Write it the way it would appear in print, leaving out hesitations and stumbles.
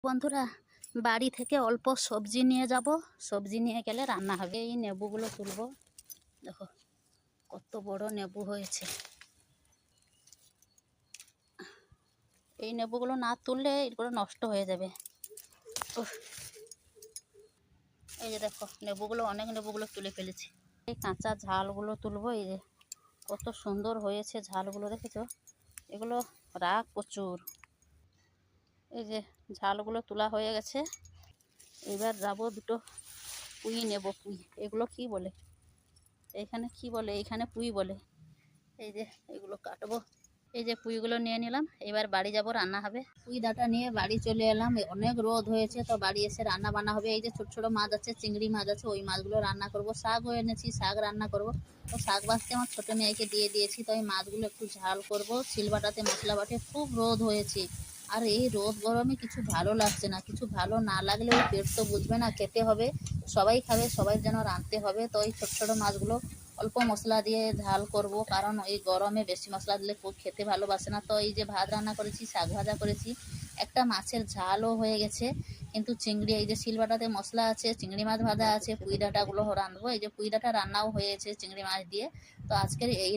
বন্ধুরা, বাড়ি থেকে অল্প সবজি নিয়ে যাব। সবজি নিয়ে গেলে রান্না হবে। এই নেবুগুলো তুলবো। দেখো কত বড় নেবু হয়েছে। এই নেবুগুলো না তুললে এগুলো নষ্ট হয়ে যাবে। উফ, এই যে দেখো নেবুগুলো, অনেক নেবুগুলো তুলে ফেলেছি। এই কাঁচা ঝালগুলো তুলবো। এই যে কত সুন্দর হয়েছে ঝালগুলো, দেখেছো? এগুলো রাগ প্রচুর। এই যে ঝালগুলো তোলা হয়ে গেছে। এবার যাবো দুটো পুঁই নেব। পুঁই, এগুলো কি বলে এখানে, কি বলে এখানে? পুঁই বলে। এই যে এগুলো কাটবো। এই যে পুঁইগুলো নিয়ে নিলাম। এবার বাড়ি যাব, রান্না হবে। পুঁই ডাঁটা নিয়ে বাড়ি চলে এলাম। অনেক রোদ হয়েছে, তো বাড়ি এসে রান্না বান্না হবে। এই যে ছোট ছোট মাছ আছে, চিংড়ি মাছ আছে, ওই মাছগুলো রান্না করব। শাকও এনেছি, শাক রান্না করব। তো শাক বাছতে আমার ছোটো মেয়েকে দিয়ে দিয়েছি। তো এই মাছগুলো একটু ঝাল করব। শিলবাটাতে মশলা বাটে। খুব রোদ হয়েছে, আর এই রোদ গরমে কিছু ভালো লাগছে না। কিছু ভালো না লাগলে ওই পেট তো বুঝবে না, খেতে হবে। সবাই খাবে, সবাই যেন রাঁধতে হবে। তো এই ছোট ছোট মাছগুলো অল্প মশলা দিয়ে ঝাল করব, কারণ এই গরমে বেশি মশলা দিলে খুব খেতে ভালোবাসে না। তো এই যে ভাত রান্না করেছি, শাক ভাজা করেছি, একটা মাছের ঝালও হয়ে গেছে। কিন্তু চিংড়ি, এই যে শিলবাটাতে মশলা আছে, চিংড়ি মাছ ভাজা আছে, পুঁই ডাঁটাগুলো রাঁধবো। এই যে পুঁই ডাঁটা রান্নাও হয়েছে চিংড়ি মাছ দিয়ে। তো আজকের এই